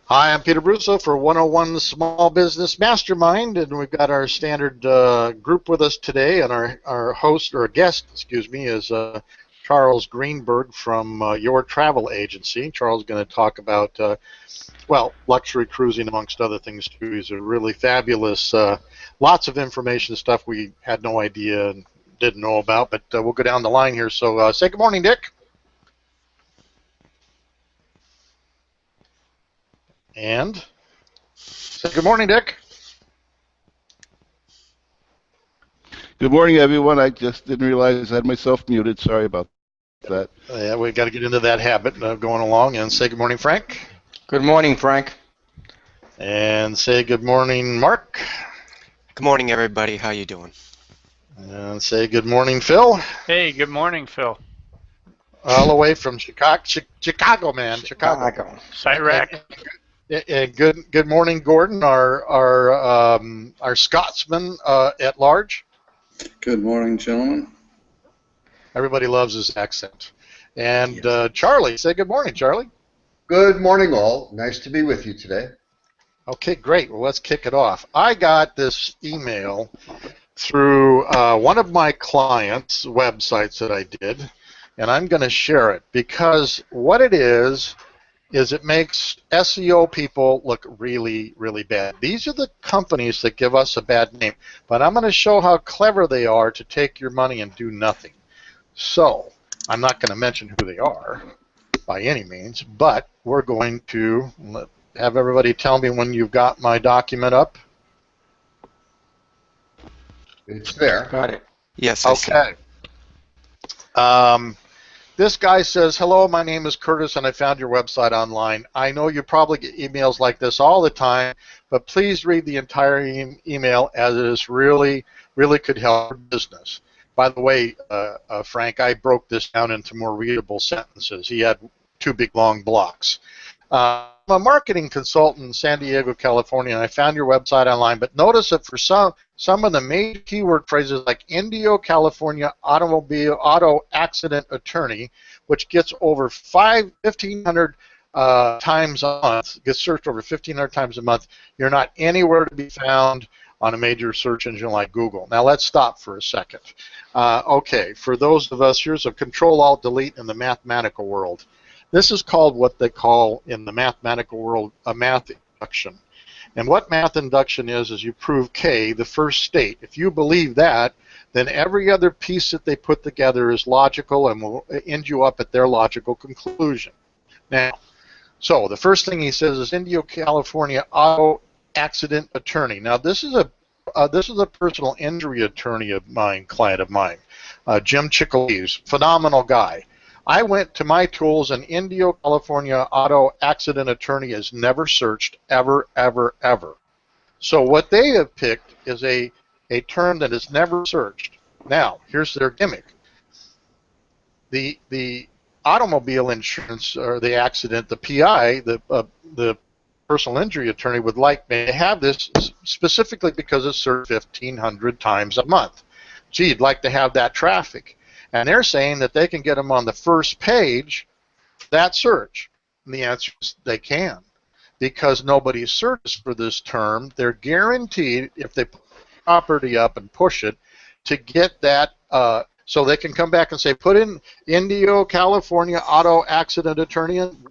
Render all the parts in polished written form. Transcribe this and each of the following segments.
Hi, I'm Peter Brusso for 101 Small Business Mastermind, and we've got our standard group with us today, and our host, or guest, excuse me, is Charles Greenberg from your travel agency. Charles is going to talk about, well, luxury cruising amongst other things too. He's a really fabulous, lots of information, stuff we had no idea and didn't know about, but we'll go down the line here. So say good morning, Dick. And say good morning, Dick. Good morning, everyone. I just didn't realize I had myself muted. Sorry about that. Yeah, we've got to get into that habit of going along. And say good morning, Frank. Good morning, Frank. And say good morning, Mark. Good morning, everybody. How you doing? And say good morning, Phil. Hey, good morning, Phil. All the way from Chicago, man. Chicago. Iraq. And good morning, Gordon, our Scotsman at large. Good morning, gentlemen. Everybody loves his accent. And Charlie, say good morning, Charlie. Good morning, all. Nice to be with you today. Okay, great. Well, let's kick it off. I got this email through one of my clients' websites that I did, and I'm going to share it because what it is it makes SEO people look really, really bad. These are the companies that give us a bad name, but I'm going to show how clever they are to take your money and do nothing. So I'm not going to mention who they are by any means, but we're going to have everybody tell me when you've got my document up. It's there. Got it. Yes. I see. Okay. This guy says, hello, my name is Curtis, and I found your website online. I know you probably get emails like this all the time, but please read the entire email as it is really, really could help your business. By the way, Frank, I broke this down into more readable sentences. He had 2 big, long blocks. I'm a marketing consultant in San Diego, California, and I found your website online, but notice that for some of the major keyword phrases like Indio, California, auto accident attorney, which gets over 1,500 times a month, gets searched over 1,500 times a month, you're not anywhere to be found on a major search engine like Google. Now let's stop for a second. Okay, for those of us, here's a Control-Alt-Delete in the mathematical world. This is called what they call in the mathematical world a math induction. And what math induction is you prove K, the first state. If you believe that, then every other piece that they put together is logical and will end you up at their logical conclusion. Now, so the first thing he says is Indio, California auto accident attorney. Now this is a personal injury attorney of mine, client of mine, Jim Chickalese, phenomenal guy. I went to my tools, and Indio, California auto accident attorney is never searched, ever, ever, ever. So what they have picked is a term that is never searched. Now, here's their gimmick. The automobile insurance, or the accident, the PI, the personal injury attorney would like me to have this specifically because it's searched 1,500 times a month. Gee, you'd like to have that traffic. And they're saying that they can get them on the first page for that search. And the answer is they can. Because nobody searches for this term, they're guaranteed, if they put the property up and push it, to get that, so they can come back and say, put in Indio, California auto accident attorney, and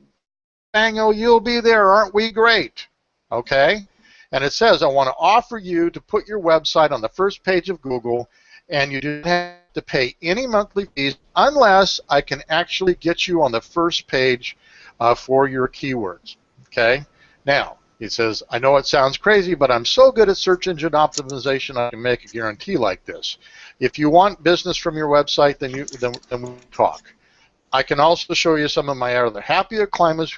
bango, you'll be there, aren't we great? Okay? And it says, I want to offer you to put your website on the first page of Google, and you don't have to pay any monthly fees unless I can actually get you on the first page for your keywords. Okay? Now, he says, I know it sounds crazy, but I'm so good at search engine optimization I can make a guarantee like this. If you want business from your website, then we talk. I can also show you some of my other happier clients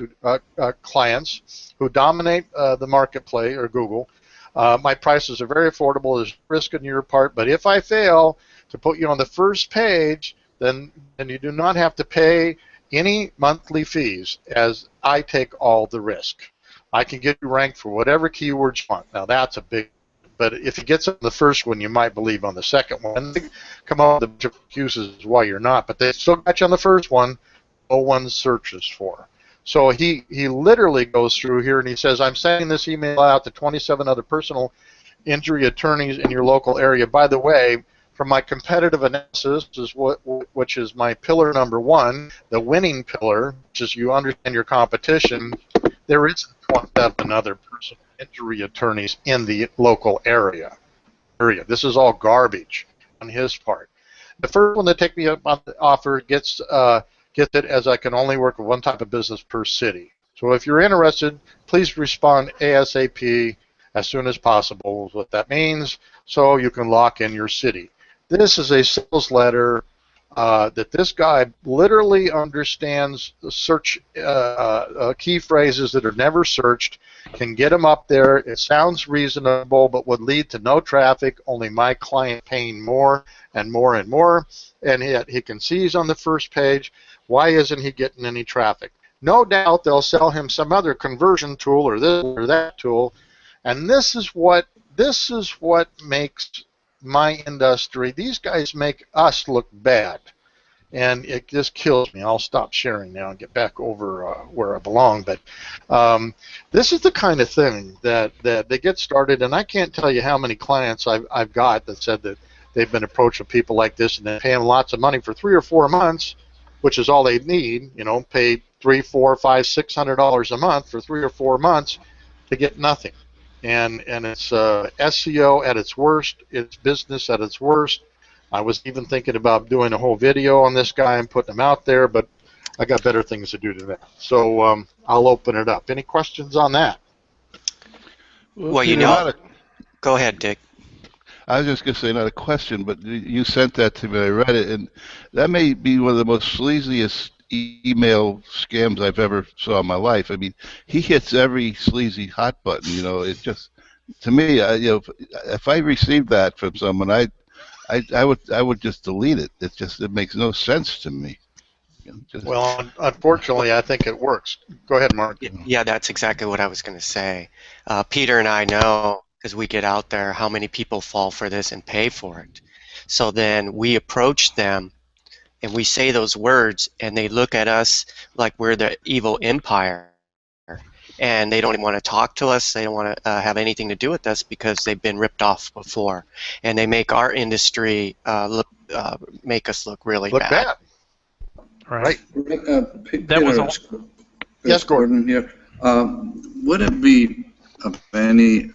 who dominate the marketplace or Google. My prices are very affordable. There's risk on your part, but if I fail to put you on the first page, then you do not have to pay any monthly fees, as I take all the risk. I can get you ranked for whatever keywords you want. Now that's a big, but if you get on the first one, you might believe on the second one. They come up with the excuses why you're not, but they still got you on the first one. No one searches for. So he literally goes through here and he says, I'm sending this email out to 27 other personal injury attorneys in your local area. By the way, from my competitive analysis, which is my pillar number 1, the winning pillar, which is you understand your competition, there isn't 27 other personal injury attorneys in the local area. This is all garbage on his part. The first one to take me up on the offer gets it, as I can only work with one type of business per city. So if you're interested, please respond ASAP as soon as possible is what that means, so you can lock in your city. This is a sales letter that this guy literally understands the search key phrases that are never searched, can get them up there. It sounds reasonable, but would lead to no traffic, only my client paying more and more and more. And yet he can see he's on the first page. Why isn't he getting any traffic? No doubt they'll sell him some other conversion tool or this or that tool. And this is what makes my industry, these guys make us look bad. And it just kills me. I'll stop sharing now and get back over where I belong. But this is the kind of thing that they get started, and I can't tell you how many clients I've got that said that they've been approached with people like this, and they pay them lots of money for 3 or 4 months, which is all they need. You know, pay $300, $400, $500, $600 a month for 3 or 4 months to get nothing. And it's SEO at its worst. It's business at its worst. I was even thinking about doing a whole video on this guy and putting him out there, but I got better things to do than that. So I'll open it up. Any questions on that? Well, you know, go ahead, Dick. I was just going to say, not a question, but you sent that to me. I read it, and that may be one of the most sleaziest email scams I've ever saw in my life. I mean, he hits every sleazy hot button. You know, it just, to me, you know, if I received that from someone, I would just delete it. It makes no sense to me. Well, unfortunately, I think it works. Go ahead, Mark. Yeah, that's exactly what I was going to say. Peter and I know, because we get out there, how many people fall for this and pay for it. So then we approach them and we say those words, and they look at us like we're the evil empire. And they don't even want to talk to us. They don't want to have anything to do with us because they've been ripped off before. And they make our industry make us look really bad. Right. That was Yes, Gordon. Here. Would it be of any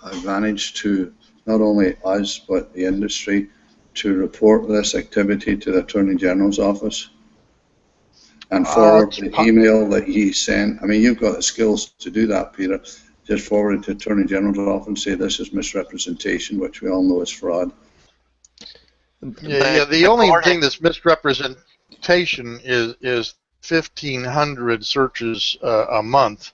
advantage to not only us but the industry to report this activity to the Attorney General's office and forward the email that he sent? I mean, you've got the skills to do that, Peter. Just forward it to Attorney General's office and say this is misrepresentation, which we all know is fraud. Yeah, the only thing that's misrepresentation is 1,500 searches a month,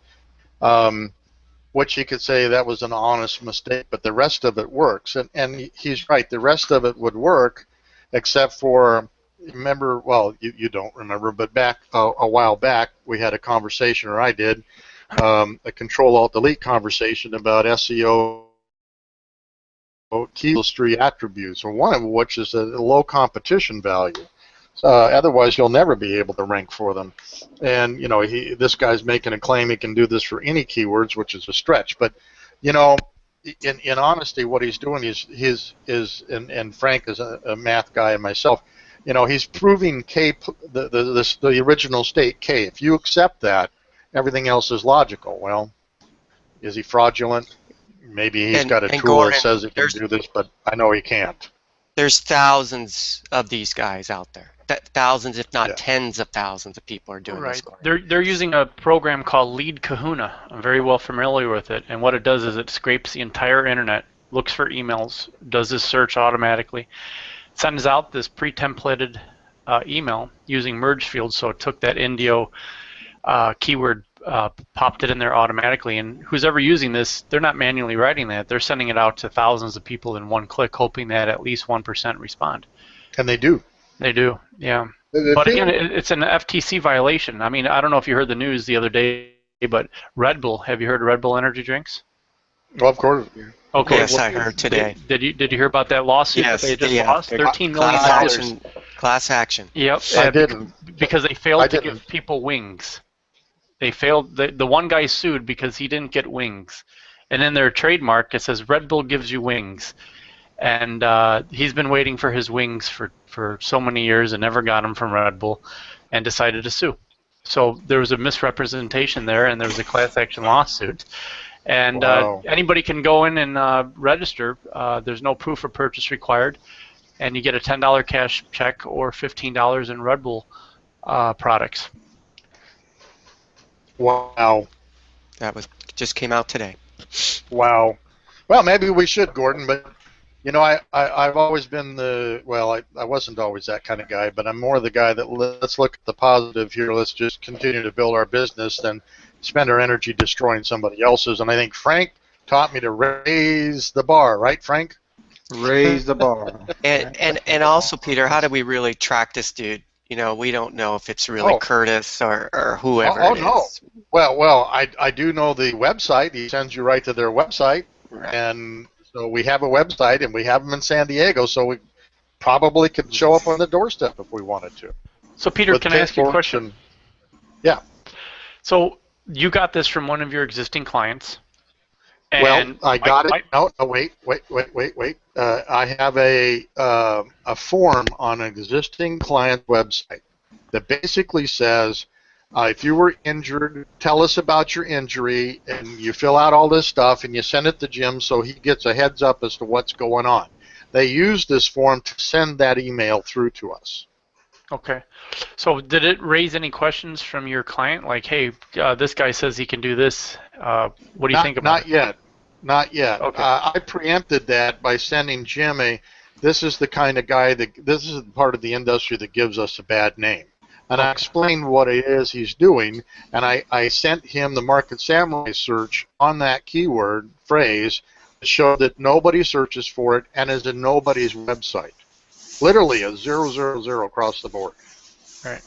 which you could say that was an honest mistake, but the rest of it works. And he's right, the rest of it would work, except for, remember, well, you don't remember, but back a while back, we had a conversation, or I did, a Control-Alt-Delete conversation about SEO key industry attributes, or one of which is a low competition value. Otherwise, you'll never be able to rank for them. And you know, this guy's making a claim he can do this for any keywords, which is a stretch. But you know, in honesty, what he's doing is and Frank is a math guy, and myself, you know, he's proving K, the original state K. If you accept that, everything else is logical. Well, is he fraudulent? Maybe he's got a tool Gordon, that says he can do this, but I know he can't. There's thousands of these guys out there. Thousands, if not tens of thousands of people are doing this. They're using a program called Lead Kahuna. I'm very well familiar with it, and what it does is it scrapes the entire internet, looks for emails, does this search automatically, sends out this pre-templated email using merge fields. So it took that Indio keyword, popped it in there automatically, and who's ever using this, they're not manually writing that. They're sending it out to thousands of people in one click, hoping that at least 1% respond. And they do. They do, yeah. But again, it's an FTC violation. I mean, I don't know if you heard the news the other day, but Red Bull, have you heard of Red Bull energy drinks? Well, of course. Okay. Yes, I heard today. Did you hear about that lawsuit that they just lost? $13 million. Class action. Yep. I didn't. Because they failed to give people wings. They failed. The one guy sued because he didn't get wings, and in their trademark it says Red Bull gives you wings, and he's been waiting for his wings for so many years and never got them from Red Bull, and decided to sue. So there was a misrepresentation there, and there was a class action lawsuit. And Wow. anybody can go in and register. There's no proof of purchase required, and you get a $10 cash check or $15 in Red Bull products. Wow. That was just came out today. Wow. Well, maybe we should, Gordon, but you know, I've always been I wasn't always that kind of guy, but I'm more the guy that let's look at the positive here. Let's just continue to build our business than spend our energy destroying somebody else's. And I think Frank taught me to raise the bar, right, Frank? Raise the bar. And also, Peter, how do we really track this dude? You know, we don't know if it's really Curtis or whoever it is. No. Well, I do know the website. He sends you right to their website, Right. and so we have a website, and we have them in San Diego, so we probably could show up on the doorstep if we wanted to. So Peter, With can I ask you a question? Yeah. So you got this from one of your existing clients. Well, And I got it. No, wait. I have a form on an existing client website that basically says, if you were injured, tell us about your injury, and you fill out all this stuff, and you send it to Jim so he gets a heads up as to what's going on. They use this form to send that email through to us. Okay. So did it raise any questions from your client? Like, hey, this guy says he can do this. What do you think about it? Not yet. Okay. I preempted that by sending Jim this is the kind of guy this is the part of the industry that gives us a bad name. And I explained what it is he's doing, and I sent him the Market Samurai search on that keyword phrase to show that nobody searches for it and is in nobody's website. Literally a 000 across the board. Right.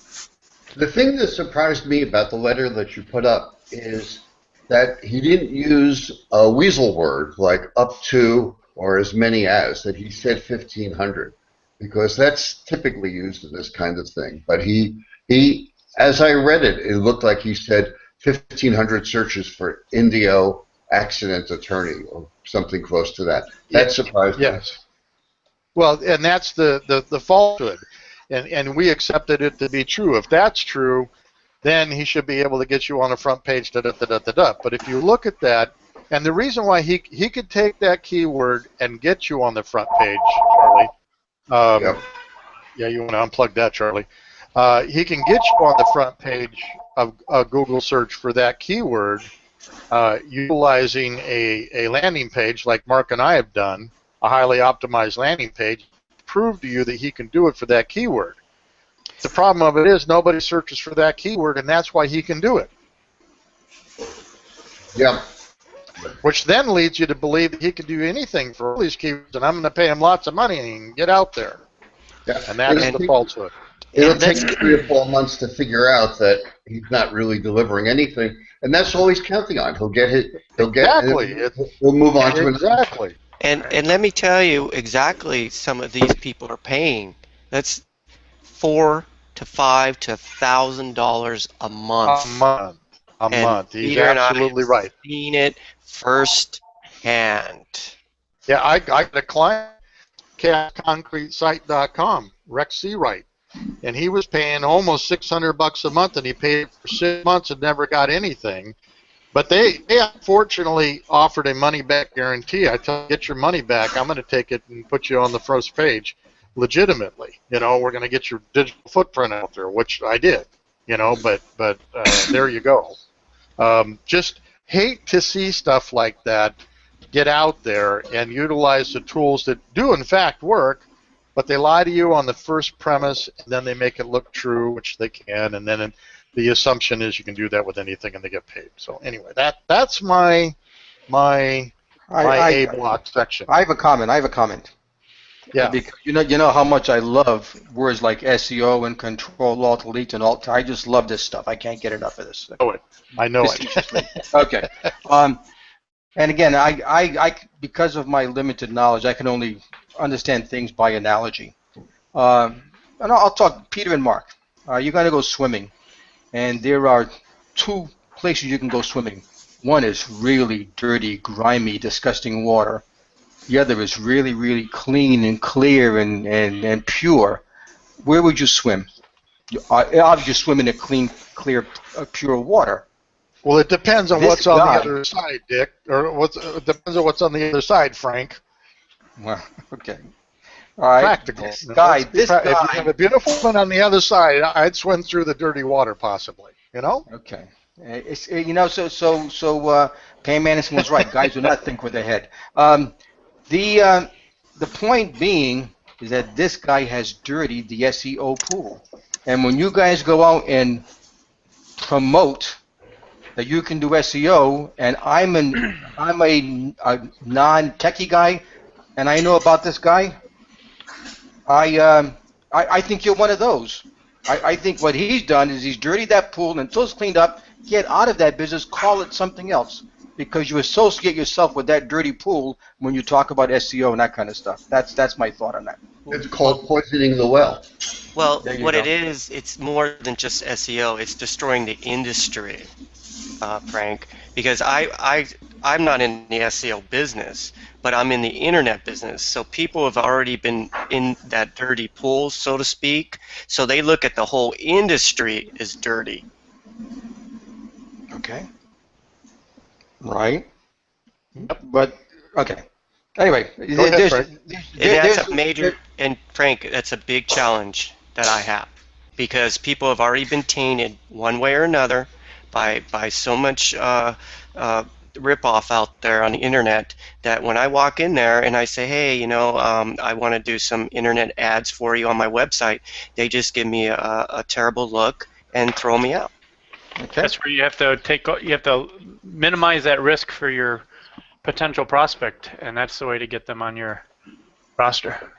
The thing that surprised me about the letter that you put up is that he didn't use a weasel word like up to or as many as, that he said 1,500, because that's typically used in this kind of thing. But he as I read it, it looked like he said 1,500 searches for Indio accident attorney or something close to that. That surprised me. Yes. Well, and that's the falsehood, and we accepted it to be true. If that's true, then he should be able to get you on the front page. But if you look at that, and the reason why he could take that keyword and get you on the front page, Charlie. Yep. Yeah, you want to unplug that, Charlie. He can get you on the front page of a Google search for that keyword, utilizing a landing page like Mark and I have done, a highly optimized landing page, to prove to you that he can do it for that keyword. The problem of it is nobody searches for that keyword, and that's why he can do it. Yeah. Which then leads you to believe that he can do anything for all these keywords, and I'm going to pay him lots of money and get out there. Yeah. And that's the falsehood. It'll take 3 or 4 months to figure out that he's not really delivering anything, and that's all he's counting on. He'll get it. He'll move on to exactly. And let me tell you exactly some of these people are paying. That's $400 to $500 to $1,000 a month. A month. He's Peter absolutely right. Seen it firsthand. Yeah, I got a client, CastConcreteSite.com, Rex Seawright, and he was paying almost $600 a month, and he paid it for 6 months and never got anything. But they unfortunately offered a money-back guarantee. I tell you, get your money back. I'm going to take it and put you on the first page legitimately. You know, we're going to get your digital footprint out there, which I did. You know, but there you go. Just hate to see stuff like that get out there and utilize the tools that do in fact work, but they lie to you on the first premise, and then they make it look true, which they can, and then the assumption is you can do that with anything and they get paid. So anyway, that's my A block section. I have a comment. Yeah. Because you know how much I love words like SEO and control, alt, delete, and alt. I just love this stuff. I can't get enough of this. I know it. Okay. And again, I because of my limited knowledge, I can only understand things by analogy. And I'll talk Peter and Mark. You're going to go swimming, and there are two places you can go swimming. One is really dirty, grimy, disgusting water. The other is really, really clean and clear and pure. Where would you swim? Obviously, swim in a clean, clear, pure water. Well, it depends on This what's on guy- the other side, Dick, or it depends on what's on the other side, Frank. Well, okay. All right. Practical. This guy, If you have a beautiful one on the other side, I'd swim through the dirty water, possibly. You know? Okay. It's Pam Anderson was right. Guys do not think with their head. The point being is that this guy has dirtied the SEO pool, and when you guys go out and promote that you can do SEO, and I'm a non-techie guy, and I know about this guy, I think you're one of those. I think what he's done is he's dirtied that pool, and until it's cleaned up, get out of that business, call it something else, because you associate yourself with that dirty pool when you talk about SEO and that kind of stuff. That's my thought on that. It's called poisoning the well. Well, There you what go. it is, it's more than just SEO. It's destroying the industry, Frank. Because I'm not in the SEO business, but I'm in the internet business. So people have already been in that dirty pool, so to speak. So they look at the whole industry as dirty. Okay. Right. But okay. Anyway, ahead, Frank. And that's a major, and Frank, that's a big challenge that I have, because people have already been tainted one way or another by so much rip-off out there on the internet that when I walk in there and I say, hey, I want to do some internet ads for you on my website, they just give me a terrible look and throw me out. Okay. That's where you have to minimize that risk for your potential prospect, and that's the way to get them on your roster.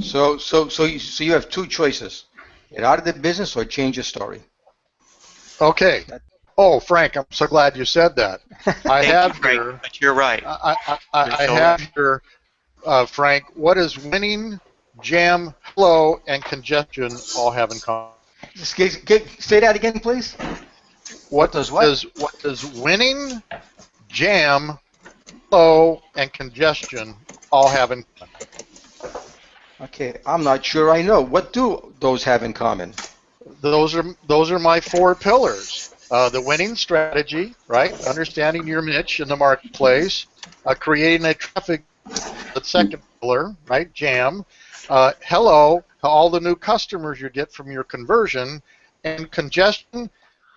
So you have two choices: get out of the business or change your story. Okay. Oh, Frank, I'm so glad you said that. I have Frank, here. but you're right. I have here, Frank. What does winning, jam, flow, and congestion all have in common? Say that again, please. What does winning, jam, flow, and congestion all have in common? Okay, I'm not sure I know. What do those have in common? Those are my four pillars. The winning strategy, right? Understanding your niche in the marketplace. Creating a traffic, the second pillar, right? Jam. Hello to all the new customers you get from your conversion. And congestion,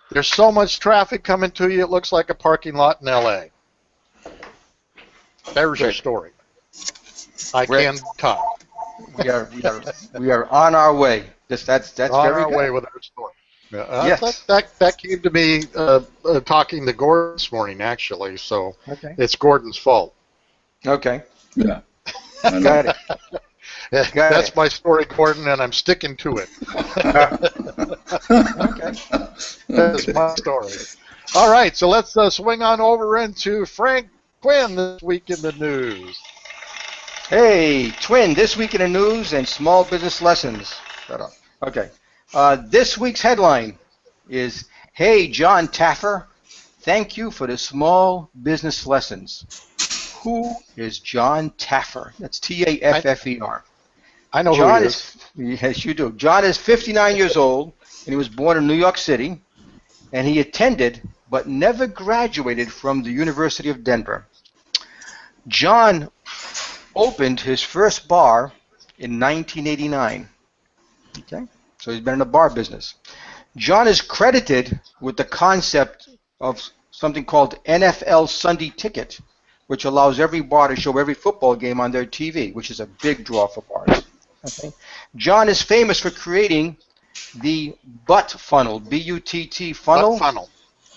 there's so much traffic coming to you, it looks like a parking lot in LA. There's your story. I can talk. We are on our way. That's On very our good. way with our story. Yes. That came to me talking to Gordon this morning, actually, so Okay. it's Gordon's fault. Okay. Yeah. I know. Got it. That's it. my story, Gordon, and I'm sticking to it. Okay. That's my story. All right, so let's swing on over into Frank Quinn this week in the news. Hey, Twin, this week in the news and small business lessons. Shut up. Okay. This week's headline is, hey, John Taffer, thank you for the small business lessons. Who is John Taffer? That's T-A-F-F-E-R. I know John who he is. Yes, you do. John is 59 years old, and he was born in New York City, and he attended but never graduated from the University of Denver. John opened his first bar in 1989. Okay, so he's been in the bar business. John is credited with the concept of something called NFL Sunday Ticket, which allows every bar to show every football game on their TV, which is a big draw for bars. Okay. John is famous for creating the butt funnel, B-U-T-T funnel. Butt funnel.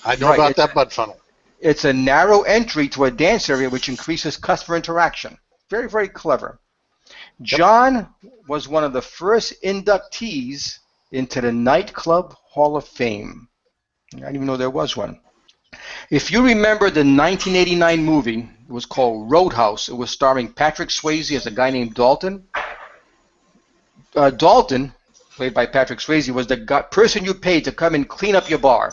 I know Right, about it's- that butt funnel. It's a narrow entry to a dance area which increases customer interaction. Very, very clever. John was one of the first inductees into the Nightclub Hall of Fame. I didn't even know there was one. If you remember the 1989 movie, it was called Roadhouse. It was starring Patrick Swayze as a guy named Dalton. Dalton, played by Patrick Swayze, was the person you paid to come and clean up your bar.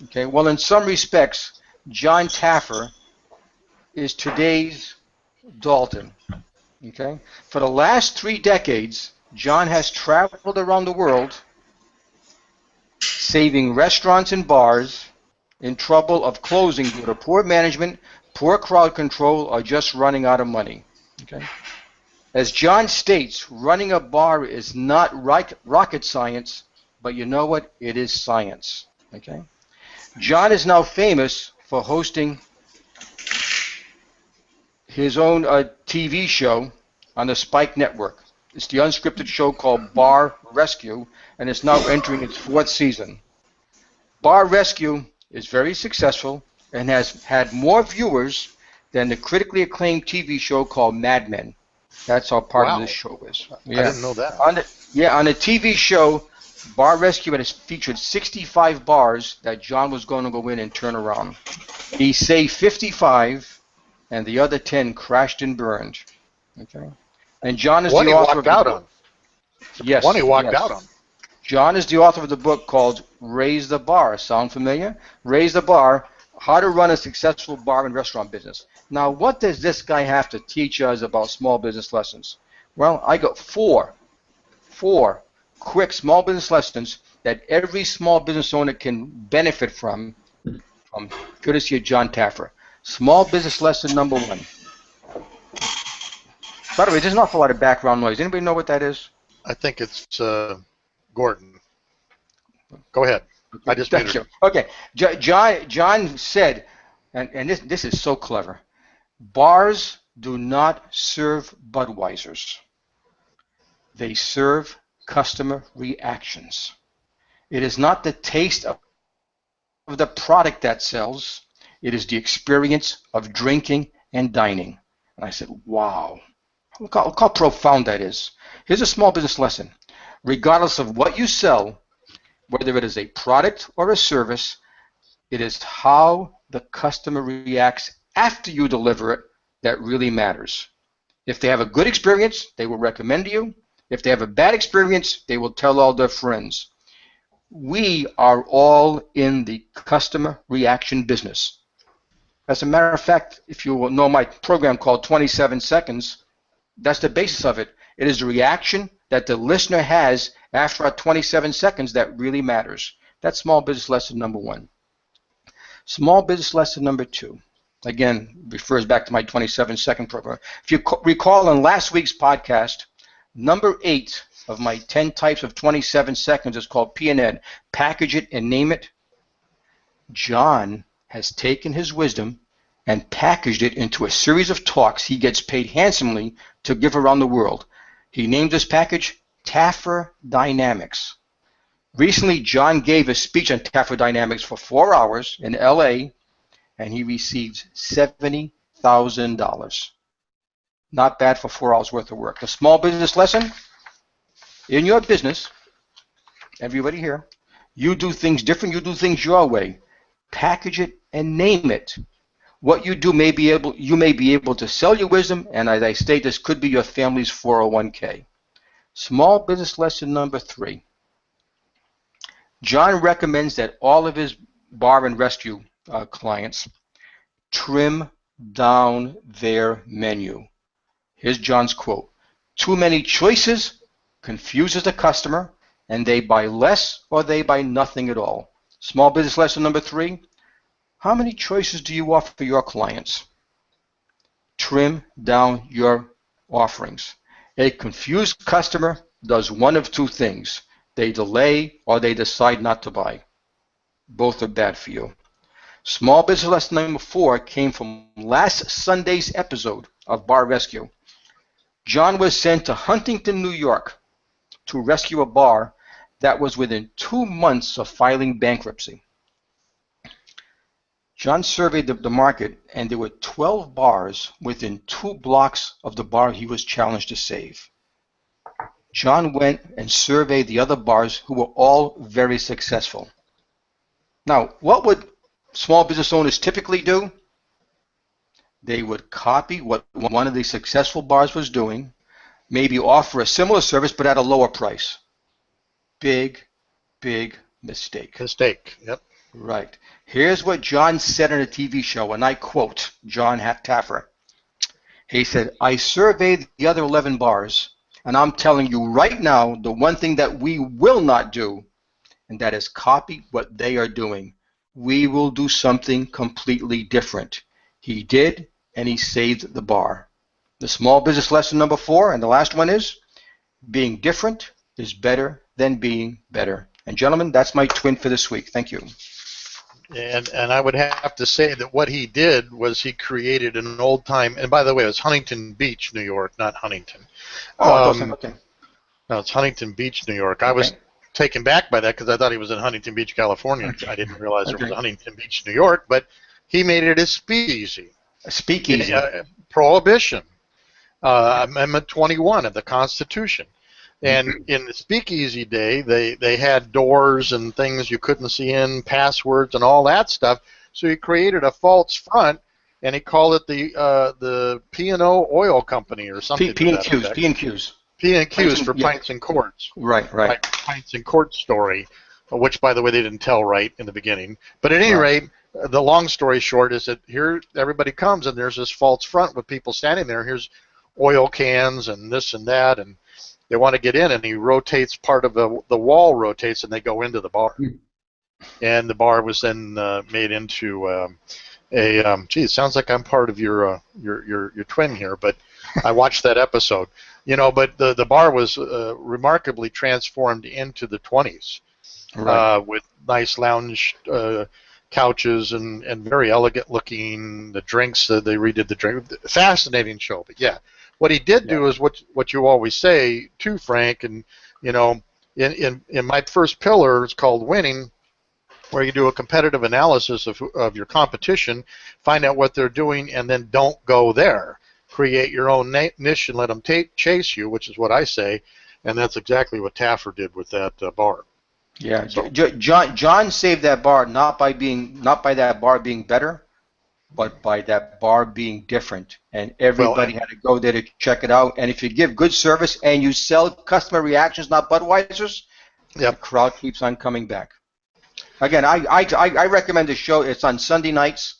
Okay, well, in some respects, John Taffer is today's Dalton. Okay, for the last 3 decades, John has traveled around the world saving restaurants and bars in trouble of closing due to poor management, poor crowd control, or just running out of money. Okay? As John states, running a bar is not rocket science, but you know what? It is science. Okay? John is now famous for hosting his own TV show on the Spike Network. It's the unscripted show called Bar Rescue, and it's now entering its 4th season. Bar Rescue is very successful and has had more viewers than the critically acclaimed TV show called Mad Men. That's how part of this show is. Yeah. I didn't know that. On the TV show, Bar Rescue has featured 65 bars that John was going to go in and turn around. He saved 55, and the other 10 crashed and burned. Okay, and John is the author of the book. Yes, one he walked out on. John is the author of the book called Raise the Bar. Sound familiar? Raise the Bar, How to Run a Successful Bar and Restaurant Business. Now, what does this guy have to teach us about small business lessons? Well, I got four quick small business lessons that every small business owner can benefit from courtesy of John Taffer. Small business lesson number 1. By the way, there's an awful lot of background noise. Anybody know what that is? I think it's Gordon. Go ahead. I just Thank you. Okay. John said, and this is so clever, bars do not serve Budweisers. They serve customer reactions. It is not the taste of the product that sells. It is the experience of drinking and dining. And I said, wow. Look how profound that is. Here's a small business lesson. Regardless of what you sell, whether it is a product or a service, it is how the customer reacts after you deliver it that really matters. If they have a good experience, they will recommend you. If they have a bad experience, they will tell all their friends. We are all in the customer reaction business. As a matter of fact, if you know my program called 27 Seconds, that's the basis of it. It is the reaction that the listener has after our 27 seconds that really matters. That's small business lesson number 1. Small business lesson number 2, again, refers back to my 27-second program. If you recall in last week's podcast, number 8 of my 10 types of 27 seconds is called P&N, package it and name it. John has taken his wisdom and packaged it into a series of talks he gets paid handsomely to give around the world. He named this package Taffer Dynamics. Recently, John gave a speech on Taffer Dynamics for 4 hours in LA, and he received $70,000. Not bad for 4 hours worth of work. The small business lesson, in your business, everybody here, you do things different, you do things your way. Package it and name it. What you do you may be able to sell your wisdom, and as I state, this could be your family's 401k. Small business lesson number 3. John recommends that all of his bar and rescue clients trim down their menu. Here's John's quote. Too many choices confuses the customer, and they buy less or they buy nothing at all. Small business lesson number 3. How many choices do you offer your clients? Trim down your offerings. A confused customer does one of 2 things. They delay or they decide not to buy. Both are bad for you. Small business lesson number 4 came from last Sunday's episode of Bar Rescue. John was sent to Huntington, New York to rescue a bar that was within 2 months of filing bankruptcy. John surveyed the market, and there were 12 bars within 2 blocks of the bar he was challenged to save. John went and surveyed the other bars who were all very successful. Now, what would small business owners typically do? They would copy what one of the successful bars was doing, maybe offer a similar service but at a lower price. Big mistake. Yep. Right. Here's what John said on a TV show, and I quote John Taffer. He said, I surveyed the other 11 bars, and I'm telling you right now, the one thing that we will not do, and that is copy what they are doing. We will do something completely different. He did, and he saved the bar. The small business lesson number 4, and the last one is, being different is better than being better. And gentlemen, that's my twin for this week. Thank you. And I would have to say that what he did was he created an old time, and by the way, it was Huntington Beach, New York, not Huntington. Okay. No, it's Huntington Beach, New York. I was taken back by that because I thought he was in Huntington Beach, California. I didn't realize it was Huntington Beach, New York, but he made it a speakeasy. A speakeasy. Prohibition. Amendment 21 of the Constitution. And in the speakeasy day, they had doors and things you couldn't see in, passwords and all that stuff. So he created a false front, and he called it the P&O Oil Company or something. P&Qs. P&Qs for Pints and Quarts. Right. Pints and Quarts story, which, by the way, they didn't tell right in the beginning. But at any rate, the long story short is that here everybody comes, and there's this false front with people standing there. Here's oil cans and this and that, and they want to get in, and he rotates part of the wall rotates, and they go into the bar. And the bar was then made into gee, it sounds like I'm part of your twin here, but I watched that episode. But the bar was remarkably transformed into the 20s with nice lounge couches and very elegant looking. The drinks, they redid the drink. Fascinating show, but yeah. What he did do is what you always say too, Frank, and in my first pillar, it's called winning, where you do a competitive analysis of your competition, find out what they're doing, and then don't go there. Create your own niche and let them chase you, which is what I say, and that's exactly what Taffer did with that bar. Yeah, so, John saved that bar not by that bar being better, but by that bar being different, and everybody had to go there to check it out. And if you give good service and you sell customer reactions, not Budweiser's, the crowd keeps on coming back. Again, I recommend the show. It's on Sunday nights.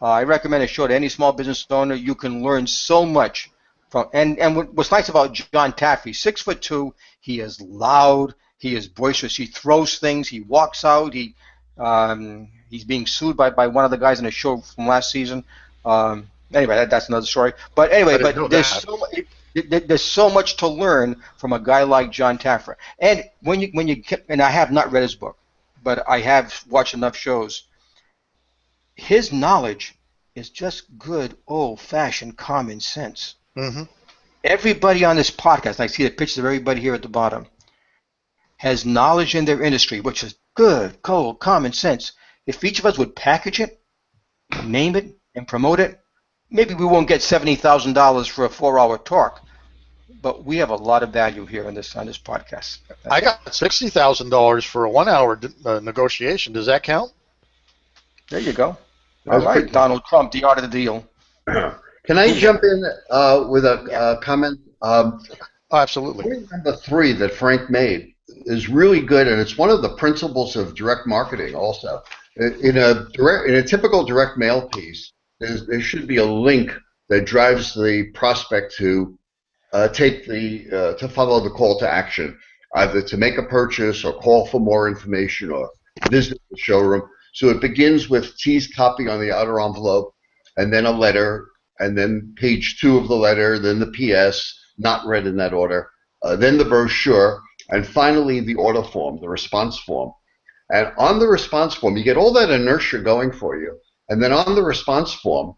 I recommend a show to any small business owner. You can learn so much from. And what's nice about John Taffy, 6'2", he is loud, he is boisterous, he throws things, he walks out, he's being sued by one of the guys in the show from last season. Anyway, that's another story. But anyway, there's so much to learn from a guy like John Taffer. And and I have not read his book, but I have watched enough shows. His knowledge is just good old-fashioned common sense. Mm-hmm. Everybody on this podcast, and I see the pictures of everybody here at the bottom, has knowledge in their industry, which is good, cold, common sense. If each of us would package it, name it, and promote it, maybe we won't get $70,000 for a 4-hour talk, but we have a lot of value here on this podcast. I got $60,000 for a 1-hour negotiation. Does that count? There you go. All right, Donald Trump, the art of the deal. Can I jump in with a comment? Absolutely. Point number 3 that Frank made is really good, and it's one of the principles of direct marketing also. In a typical direct mail piece, there should be a link that drives the prospect to to follow the call to action, either to make a purchase or call for more information or visit the showroom. So it begins with teased copy on the outer envelope, and then a letter, and then page 2 of the letter, then the PS, not read in that order, then the brochure, and finally the order form, the response form. And on the response form, you get all that inertia going for you. And then on the response form,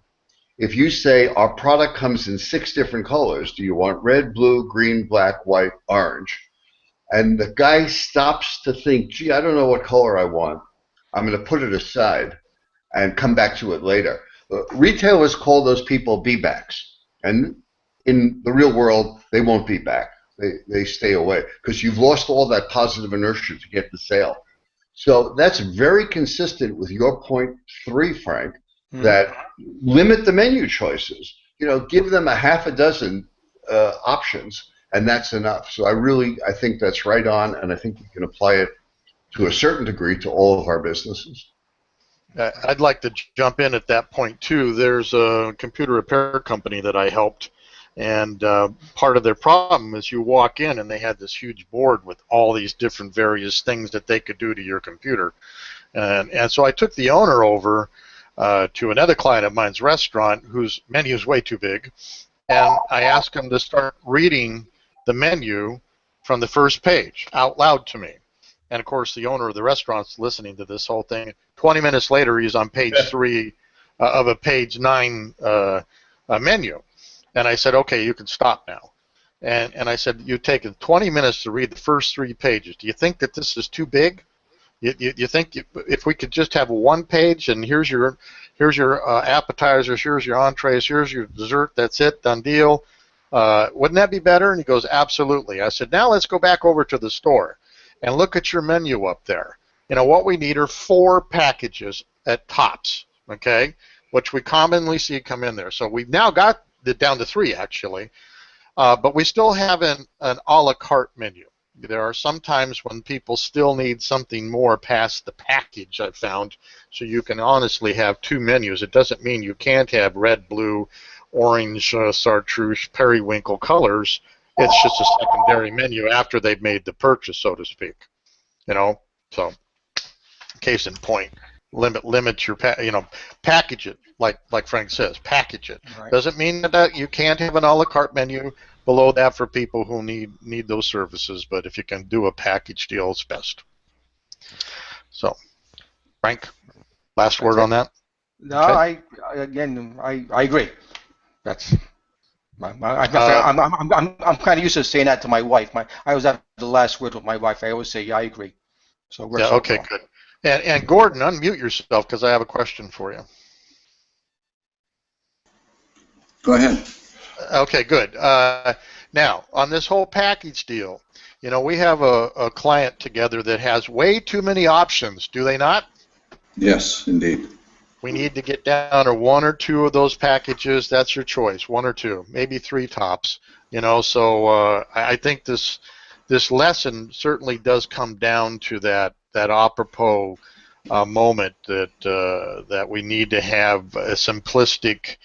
if you say our product comes in 6 different colors, do you want red, blue, green, black, white, orange? And the guy stops to think, gee, I don't know what color I want. I'm going to put it aside and come back to it later. Retailers call those people be-backs. And in the real world, they won't be back. They stay away because you've lost all that positive inertia to get the sale. So that's very consistent with your point 3, Frank, that limit the menu choices. Give them a half a dozen options, and that's enough. So I think that's right on, and I think we can apply it to a certain degree to all of our businesses. I'd like to jump in at that point too. There's a computer repair company that I helped, and part of their problem is you walk in and they had this huge board with all these different various things that they could do to your computer, and so I took the owner over to another client of mine's restaurant whose menu is way too big, and I asked him to start reading the menu from the first page out loud to me. And of course, the owner of the restaurant's listening to this whole thing. 20 minutes later, he's on page 3 of a page 9 menu. And I said, okay, you can stop now. And I said, you've taken 20 minutes to read the first 3 pages. Do you think that this is too big? You think if we could just have one page and here's your appetizers, here's your entrees, here's your dessert, that's it, done deal. Wouldn't that be better? And he goes, absolutely. I said, now let's go back over to the store and look at your menu up there. You know, what we need are 4 packages at tops, okay, which we commonly see come in there. So we've now got it down to 3, actually, but we still have an a la carte menu. There are some times when people still need something more past the package, I've found, so you can honestly have 2 menus. It doesn't mean you can't have red, blue, orange, chartreuse, periwinkle colors. It's just a secondary menu after they've made the purchase, so to speak. You know, so case in point, limit your package it like Frank says, package it. Right. Doesn't mean that you can't have an a la carte menu below that for people who need those services, but if you can do a package deal, it's best. So, Frank, last word on that? No, okay. I agree. That's. I'm kind of used to saying that to my wife. I always have the last word with my wife. I always say, yeah, I agree. So we're okay, good. And Gordon, unmute yourself because I have a question for you. Go ahead. Okay, good. Now, on this whole package deal, you know, we have a client together that has way too many options, do they not? Yes, indeed. We need to get down to 1 or 2 of those packages. That's your choice, 1 or 2, maybe 3 tops. You know, so I think this lesson certainly does come down to that apropos moment that we need to have a simplistic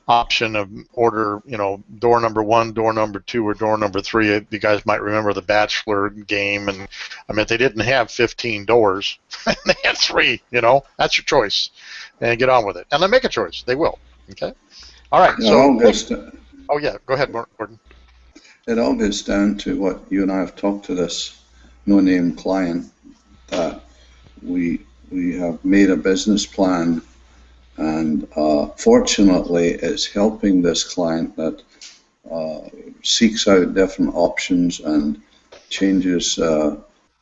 option of order, you know, door number 1, door number 2, or door number 3. You guys might remember the Bachelor game, and I mean, they didn't have 15 doors. They had 3, you know. That's your choice. And get on with it. And then make a choice. They will. Okay? All right. Oh, yeah. Go ahead, Gordon. It all gets down to what you and I have talked to this no-name client, that we have made a business plan, and fortunately it's helping this client that seeks out different options and changes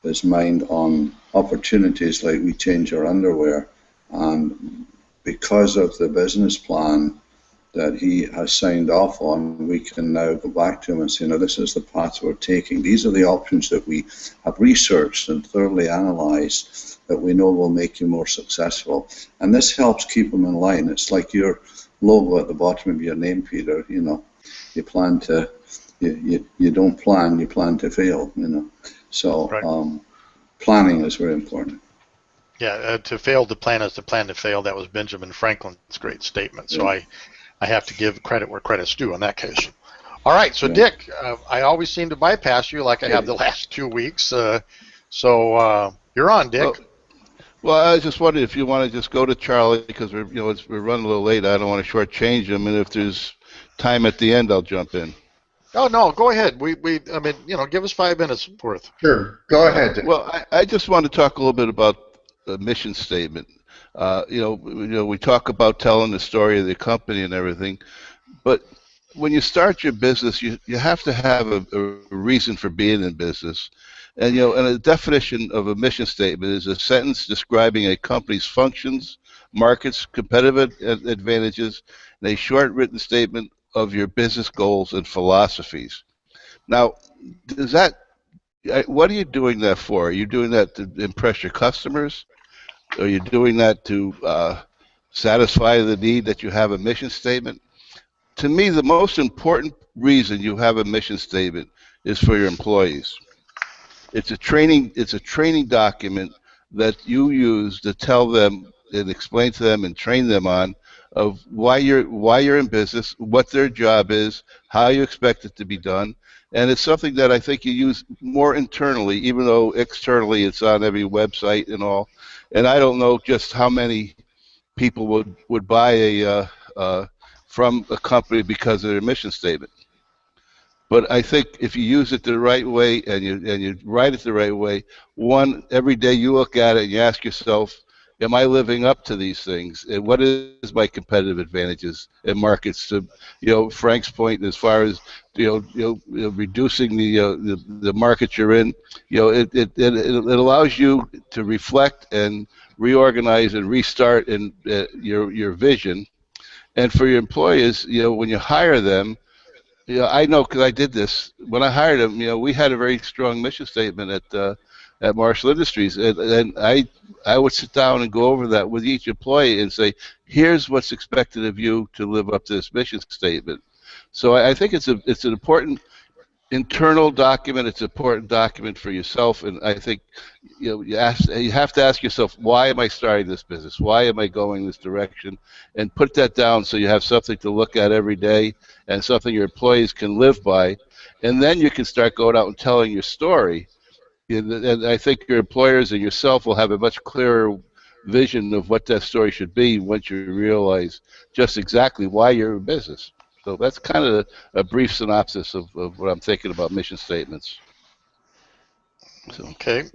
his mind on opportunities like we change our underwear. And because of the business plan that he has signed off on, we can now go back to him and say, no, this is the path we're taking. These are the options that we have researched and thoroughly analyzed that we know will make you more successful. And this helps keep him in line. It's like your logo at the bottom of your name, Peter. You know, you plan to, you don't plan, you plan to fail, you know. So right. Planning is very important. Yeah, to fail to plan is to plan to fail. That was Benjamin Franklin's great statement. So I have to give credit where credit's due in that case. All right, so Dick, I always seem to bypass you like I have the last 2 weeks. So you're on, Dick. Well, I was just wondering if you want to just go to Charlie, because we're running a little late. I don't want to shortchange him, and if there's time at the end, I'll jump in. Oh no, go ahead. I mean, give us 5 minutes worth. Sure, go ahead, Dick. Well, I just want to talk a little bit about the mission statement. We talk about telling the story of the company and everything, but when you start your business, you have to have a reason for being in business. And and a definition of a mission statement is a sentence describing a company's functions, markets, competitive advantages, and a short written statement of your business goals and philosophies. Now, what are you doing that for? Are you doing that to impress your customers? Are you doing that to satisfy the need that you have a mission statement? To me, the most important reason you have a mission statement is for your employees. It's a training document that you use to tell them and explain to them and train them on of why you're in business, what their job is, how you expect it to be done, and it's something that I think you use more internally, even though externally it's on every website and all. And I don't know just how many people would buy from a company because of their mission statement. But I think if you use it the right way and you write it the right way, one, every day you look at it and you ask yourself, am I living up to these things? And what is my competitive advantages in markets? To Frank's point, as far as reducing the market you're in, it allows you to reflect and reorganize and restart in your vision. And for your employees, when you hire them, I know because I did this. When I hired them, we had a very strong mission statement at Marshall Industries, and I would sit down and go over that with each employee and say, here's what's expected of you to live up to this mission statement. So I think it's an important internal document. It's an important document for yourself, and I think you have to ask yourself, why am I starting this business? Why am I going this direction? And put that down so you have something to look at every day and something your employees can live by, and then you can start going out and telling your story. And I think your employers and yourself will have a much clearer vision of what that story should be once you realize just exactly why you're in business. So that's kind of a brief synopsis of what I'm thinking about mission statements. So. Okay.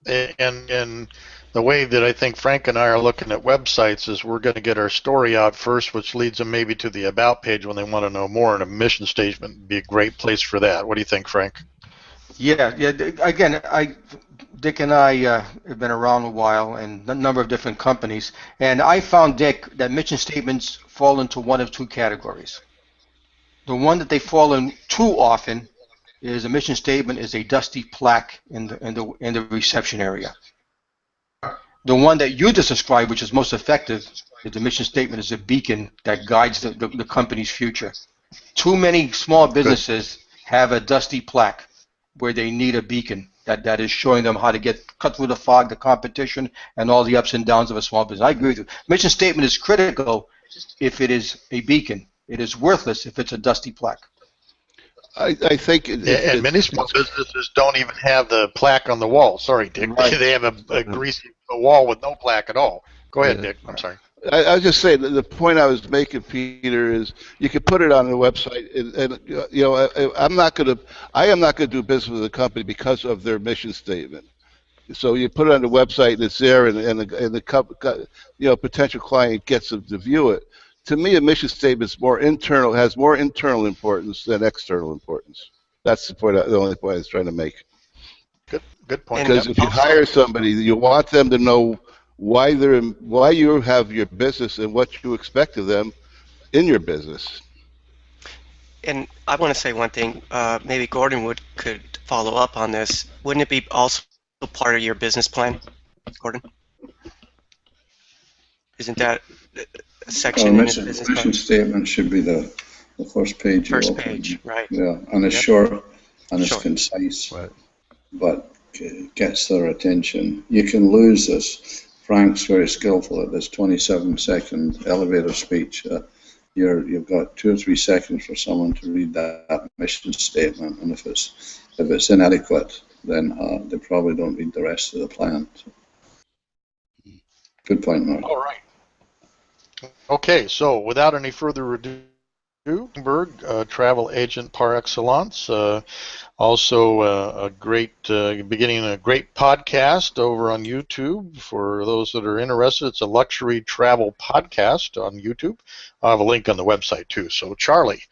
And the way that I think Frank and I are looking at websites is we're going to get our story out first, which leads them maybe to the about page when they want to know more, and a mission statement would be a great place for that. What do you think, Frank? Yeah. Again, Dick and I have been around a while and a number of different companies, and I found, Dick, that mission statements fall into one of two categories. The one that they fall in too often is a mission statement is a dusty plaque in the reception area. The one that you just described, which is most effective, is the mission statement is a beacon that guides the company's future. Too many small businesses have a dusty plaque where they need a beacon that is showing them how to cut through the fog, the competition, and all the ups and downs of a small business. I agree with you. Mission statement is critical if it is a beacon. It is worthless if it's a dusty plaque. I think and many small businesses don't even have the plaque on the wall. Sorry, Dick. Right. They have a greasy wall with no plaque at all. Go ahead, Dick. I'm sorry. I was just saying the point I was making, Peter, is you could put it on the website, and I am not going to do business with a company because of their mission statement. So you put it on the website, and it's there, and the potential client gets to view it. To me, a mission statement is has more internal importance than external importance. That's the point. The only point I was trying to make. Good point. Because if you hire somebody, you want them to know why you have your business and what you expect of them in your business. And I want to say one thing. Maybe Gordon could follow up on this. Wouldn't it be also part of your business plan, Gordon? Isn't that a section in his business plan? Mission statement should be the first page. First page, right? Yeah, and it's short and it's concise, right. But it gets their attention. You can lose this. Frank's very skillful at this 27-second elevator speech. You've got 2 or 3 seconds for someone to read that mission statement, and if it's inadequate, then they probably don't read the rest of the plan. So. Good point, Mark. All right. Okay, so without any further ado, Greenberg, travel agent par excellence, also beginning a great podcast over on YouTube for those that are interested. It's a luxury travel podcast on YouTube. I'll have a link on the website too. So Charlie,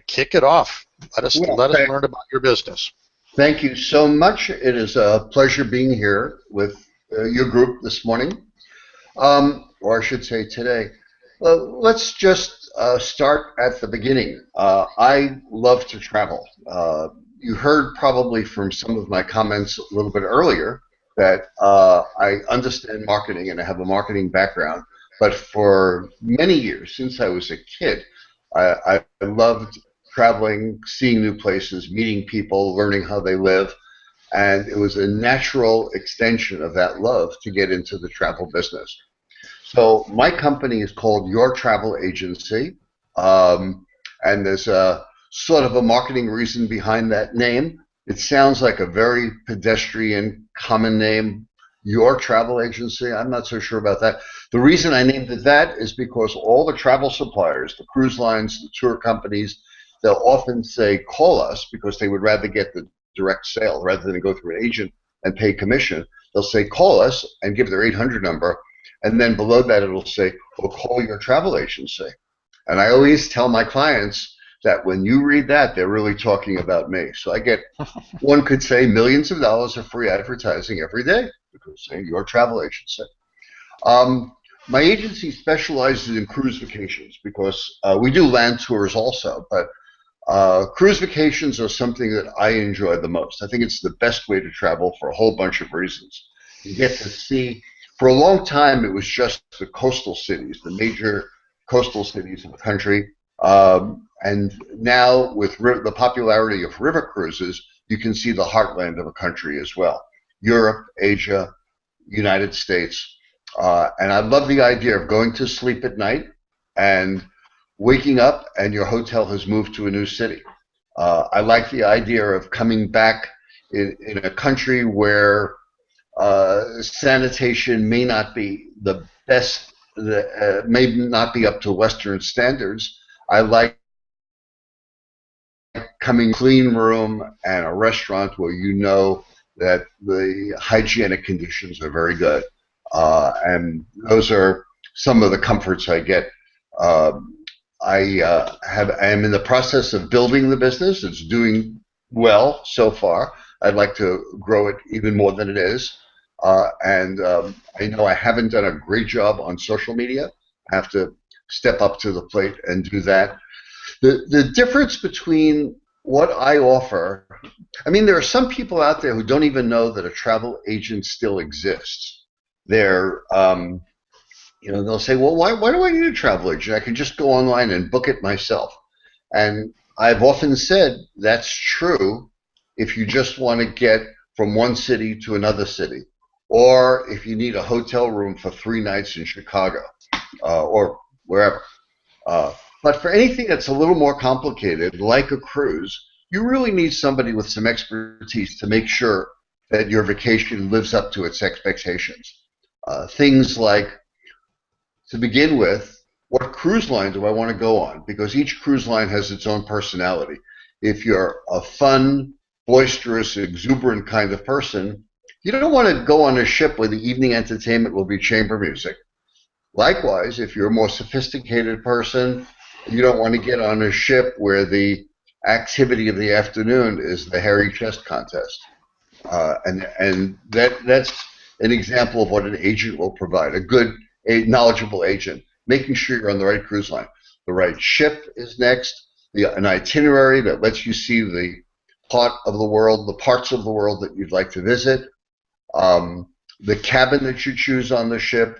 kick it off. Let us learn about your business. Thank you so much. It is a pleasure being here with your group this morning, or I should say today. Let's just start at the beginning. I love to travel. You heard probably from some of my comments a little bit earlier that I understand marketing and I have a marketing background, but for many years, since I was a kid, I loved traveling, seeing new places, meeting people, learning how they live, and it was a natural extension of that love to get into the travel business. So my company is called Your Travel Agency, and there's a sort of a marketing reason behind that name. It sounds like a very pedestrian, common name, Your Travel Agency. I'm not so sure about that. The reason I named it that is because all the travel suppliers, the cruise lines, the tour companies, they'll often say, call us, because they would rather get the direct sale rather than go through an agent and pay commission. They'll say, call us, and give their 800 number. And then below that, it'll say, well, call your travel agency. And I always tell my clients that when you read that, they're really talking about me. So I get, one could say, millions of dollars of free advertising every day because saying Your Travel Agency. My agency specializes in cruise vacations because we do land tours also, but cruise vacations are something that I enjoy the most. I think it's the best way to travel for a whole bunch of reasons. You get to see, for a long time, it was just the coastal cities, the major coastal cities of the country. And now with the popularity of river cruises, you can see the heartland of a country as well. Europe, Asia, United States. And I love the idea of going to sleep at night and waking up and your hotel has moved to a new city. I like the idea of coming back in a country where sanitation may not be the best, may not be up to Western standards. I like coming clean room and a restaurant where you know that the hygienic conditions are very good. And those are some of the comforts I get. I am in the process of building the business. It's doing well so far. I'd like to grow it even more than it is. And I know I haven't done a great job on social media. I have to step up to the plate and do that. The difference between what I offer, I mean, there are some people out there who don't even know that a travel agent still exists. They're, they'll say, well, why do I need a travel agent? I can just go online and book it myself. And I've often said that's true if you just want to get from one city to another city, or if you need a hotel room for 3 nights in Chicago or wherever. But for anything that's a little more complicated, like a cruise, you really need somebody with some expertise to make sure that your vacation lives up to its expectations. Things like, to begin with, what cruise line do I want to go on? Because each cruise line has its own personality. If you're a fun, boisterous, exuberant kind of person, you don't want to go on a ship where the evening entertainment will be chamber music. Likewise, if you're a more sophisticated person, you don't want to get on a ship where the activity of the afternoon is the hairy chest contest. And that's an example of what an agent will provide, a knowledgeable agent, making sure you're on the right cruise line. The right ship is next, an itinerary that lets you see the parts of the world that you'd like to visit, the cabin that you choose on the ship.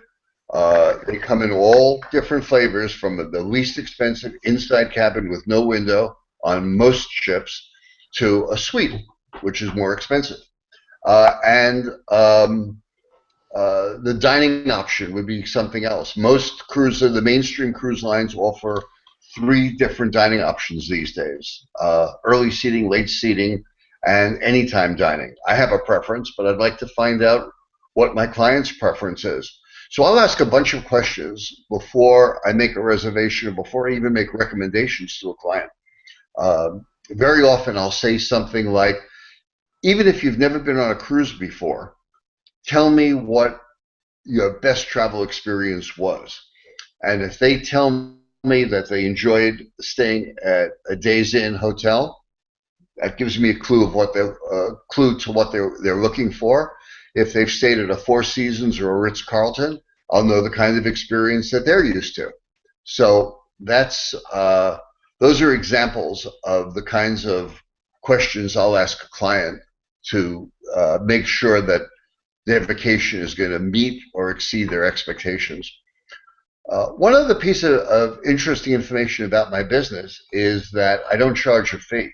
They come in all different flavors, from the least expensive inside cabin with no window on most ships to a suite, which is more expensive. And the dining option would be something else. The mainstream cruise lines offer 3 different dining options these days: early seating, late seating, and anytime dining. I have a preference, but I'd like to find out what my client's preference is. So I'll ask a bunch of questions before I make a reservation, or before I even make recommendations to a client. Very often I'll say something like, even if you've never been on a cruise before, tell me what your best travel experience was. And if they tell me that they enjoyed staying at a Days Inn hotel, that gives me a clue to what they're looking for. If they've stayed at a Four Seasons or a Ritz-Carlton, I'll know the kind of experience that they're used to. So those are examples of the kinds of questions I'll ask a client to make sure that their vacation is going to meet or exceed their expectations. One other piece of interesting information about my business is that I don't charge a fee.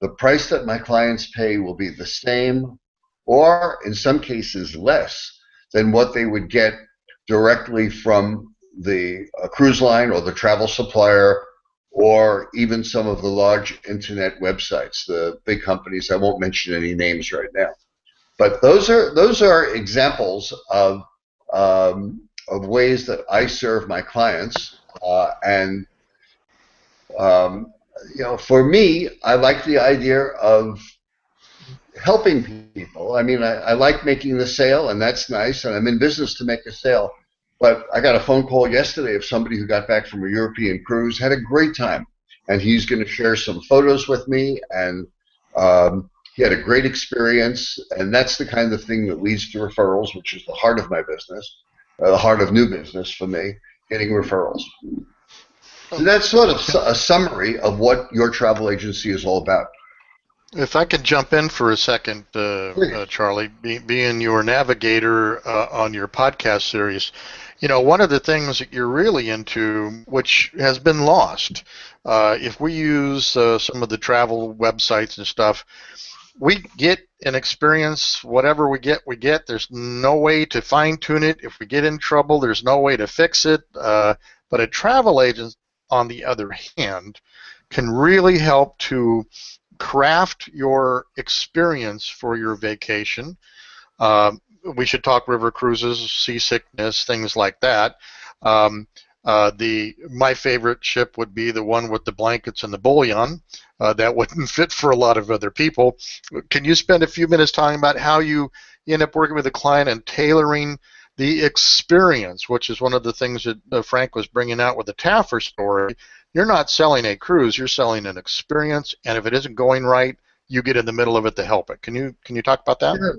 The price that my clients pay will be the same, or in some cases less, than what they would get directly from the cruise line or the travel supplier, or even some of the large internet websites, the big companies. I won't mention any names right now, but those are examples of ways that I serve my clients. And for me, I like the idea of helping people. I mean, I like making the sale, and that's nice, and I'm in business to make a sale. But I got a phone call yesterday of somebody who got back from a European cruise, had a great time, and he's going to share some photos with me, and he had a great experience, and that's the kind of thing that leads to referrals, which is the heart of my business, the heart of new business for me, getting referrals. So that's sort of a summary of what your travel agency is all about. If I could jump in for a second, Charlie, being your navigator on your podcast series, one of the things that you're really into, which has been lost, if we use some of the travel websites and stuff, we get an experience, whatever we get. There's no way to fine-tune it. If we get in trouble, there's no way to fix it. But a travel agent, on the other hand, can really help to craft your experience for your vacation. We should talk river cruises, seasickness, things like that. My favorite ship would be the one with the blankets and the bouillon. That wouldn't fit for a lot of other people. Can you spend a few minutes talking about how you end up working with a client and tailoring the experience, which is one of the things that Frank was bringing out with the Taffer story? You're not selling a cruise, you're selling an experience, and if it isn't going right, you get in the middle of it to help it. Can you talk about that? Sure.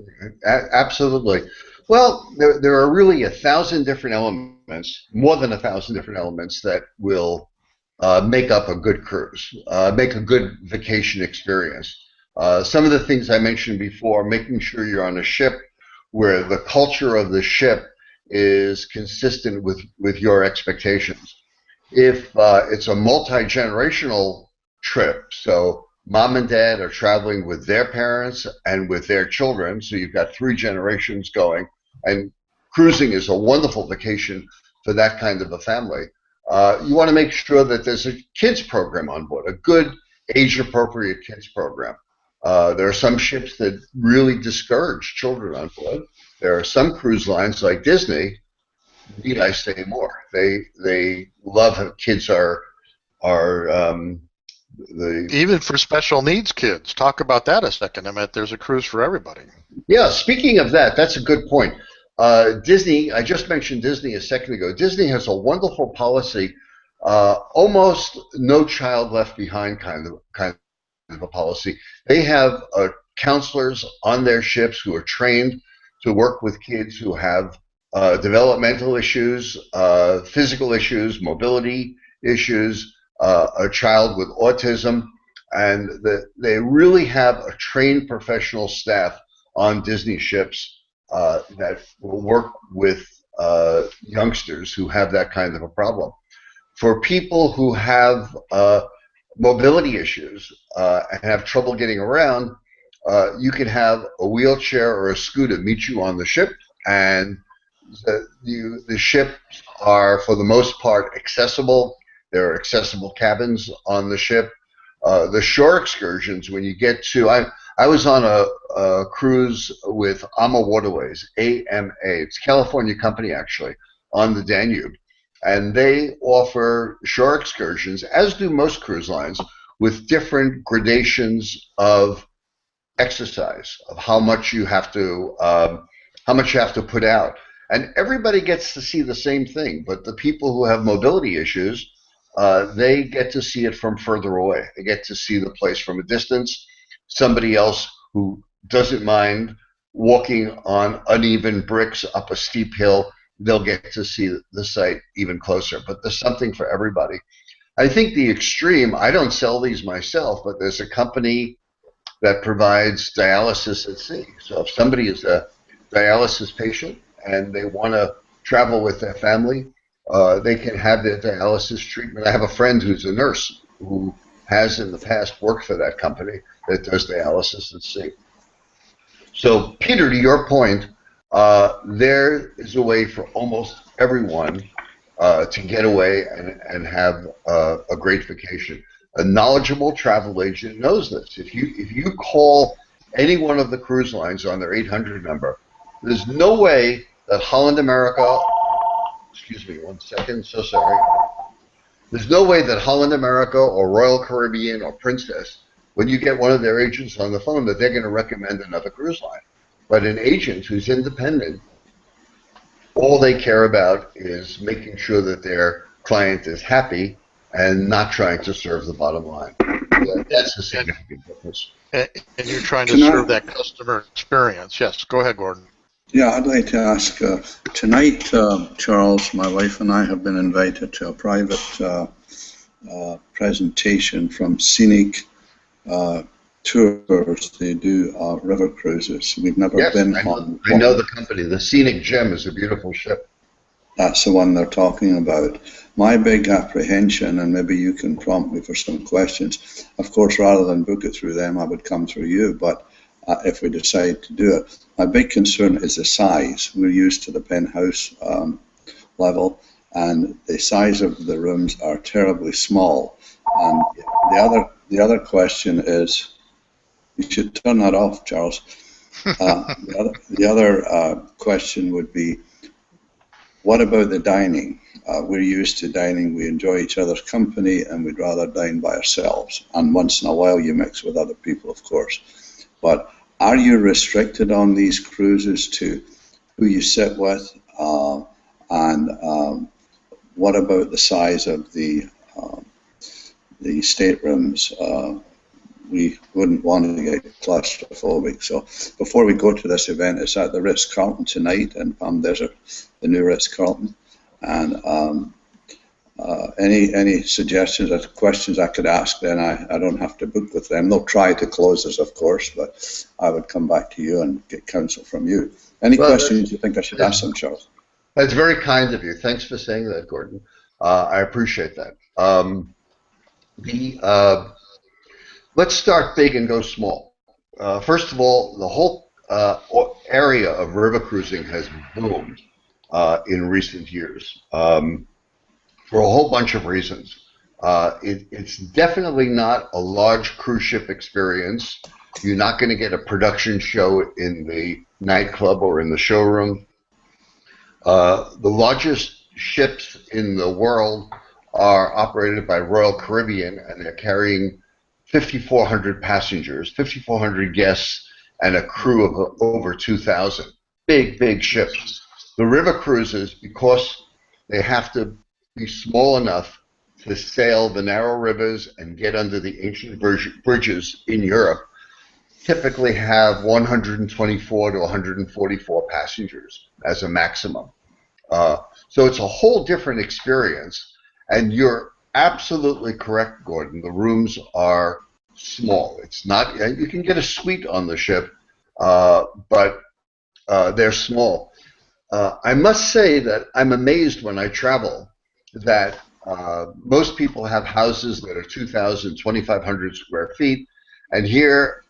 Absolutely. Well, there are really 1,000 different elements, more than 1,000 different elements that will make up a good cruise, make a good vacation experience. Some of the things I mentioned before, making sure you're on a ship where the culture of the ship is consistent with your expectations. If it's a multi-generational trip, so mom and dad are traveling with their parents and with their children, so you've got 3 generations going, and cruising is a wonderful vacation for that kind of a family. You want to make sure that there's a kids program on board, a good age-appropriate kids program. There are some ships that really discourage children on board. There are some cruise lines like Disney, need I say more? They love how kids are even for special needs kids. Talk about that a second. I mean, there's a cruise for everybody. Yeah, speaking of that, that's a good point. Disney, I just mentioned Disney a second ago. Disney has a wonderful policy, almost no child left behind kind of a policy. They have counselors on their ships who are trained to work with kids who have developmental issues, physical issues, mobility issues, a child with autism, and they really have a trained professional staff on Disney ships that will work with youngsters who have that kind of a problem. For people who have mobility issues and have trouble getting around, you can have a wheelchair or a scooter meet you on the ship, and the ships are, for the most part, accessible. There are accessible cabins on the ship. The shore excursions, when you get to, I was on a cruise with AMA Waterways, AMA. It's a California company, actually, on the Danube. And they offer shore excursions, as do most cruise lines, with different gradations of exercise, of how much you have to put out. And everybody gets to see the same thing, but the people who have mobility issues, they get to see it from further away. They get to see the place from a distance. Somebody else who doesn't mind walking on uneven bricks up a steep hill, they'll get to see the site even closer. But there's something for everybody. I think the extreme, I don't sell these myself, but there's a company that provides dialysis at sea. So if somebody is a dialysis patient and they want to travel with their family, they can have their dialysis treatment. I have a friend who's a nurse who has in the past worked for that company that does dialysis at sea. So, Peter, to your point, there is a way for almost everyone to get away and have a great vacation. A knowledgeable travel agent knows this. If you call any one of the cruise lines on their 800 number, there's no way that Holland America, excuse me, 1 second, so sorry. There's no way that Holland America or Royal Caribbean or Princess, when you get one of their agents on the phone, that they're going to recommend another cruise line. But an agent who's independent, all they care about is making sure that their client is happy and not trying to serve the bottom line. That's a significant difference. And you're trying to serve that customer experience. Yes, go ahead, Gordon. Yeah, I'd like to ask, tonight, Charles, my wife and I have been invited to a private presentation from Scenic Tours. They do river cruises. We've never been on. I know the company. The Scenic Gem is a beautiful ship. That's the one they're talking about. My big apprehension, and maybe you can prompt me for some questions, of course, rather than book it through them, I would come through you, but if we decide to do it, my big concern is the size. We're used to the penthouse level, and the size of the rooms are terribly small. And the other question is, you should turn that off, Charles. The other question would be, what about the dining? We're used to dining. We enjoy each other's company, and we'd rather dine by ourselves. And once in a while, you mix with other people, of course. But are you restricted on these cruises to who you sit with? And what about the size of the staterooms? We wouldn't want to get claustrophobic. So before we go to this event, it's at the Ritz-Carlton tonight in Palm Desert, the new Ritz-Carlton. And any suggestions or questions I could ask, then I don't have to book with them. They'll try to close us, of course, but I would come back to you and get counsel from you. Any questions you think I should ask them, Charles? That's very kind of you. Thanks for saying that, Gordon. I appreciate that. Let's start big and go small. First of all, the whole area of river cruising has boomed in recent years for a whole bunch of reasons. It's definitely not a large cruise ship experience. You're not going to get a production show in the nightclub or in the showroom. The largest ships in the world are operated by Royal Caribbean, and they're carrying 5,400 passengers, 5,400 guests, and a crew of over 2,000. Big, big ships. The river cruises, because they have to be small enough to sail the narrow rivers and get under the ancient bridges in Europe, typically have 124 to 144 passengers as a maximum. So it's a whole different experience, and you're absolutely correct, Gordon. The rooms are small. It's not, you can get a suite on the ship, but they're small. I must say that I'm amazed when I travel that most people have houses that are 2,000, 2,500 square feet, and here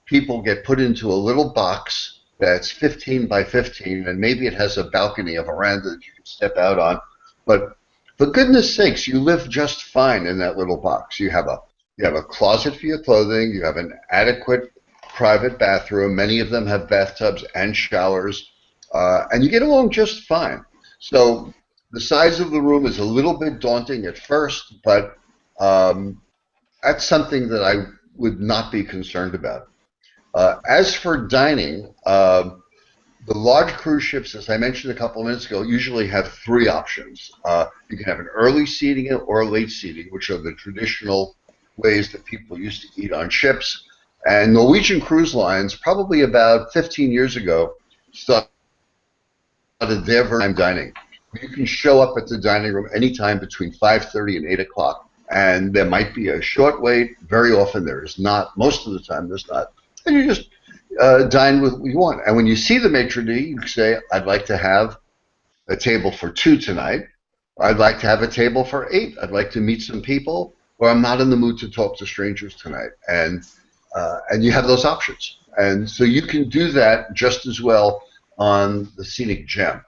people get put into a little box that's 15 by 15, and maybe it has a balcony, a veranda that you can step out on, but for goodness sakes, you live just fine in that little box. You have a closet for your clothing, you have an adequate private bathroom, many of them have bathtubs and showers, and you get along just fine. So the size of the room is a little bit daunting at first, but that's something that I would not be concerned about. As for dining, the large cruise ships, as I mentioned a couple of minutes ago, usually have three options. You can have an early seating or a late seating, which are the traditional ways that people used to eat on ships. And Norwegian Cruise Lines, probably about 15 years ago, started their version of dining. You can show up at the dining room anytime between 5:30 and 8 o'clock. And there might be a short wait. Very often there is not. Most of the time there's not. And you just dine with what you want. And when you see the maitre d', you say, I'd like to have a table for 2 tonight. Or I'd like to have a table for 8. I'd like to meet some people. Or I'm not in the mood to talk to strangers tonight. And you have those options. And so you can do that just as well on the Scenic Gem.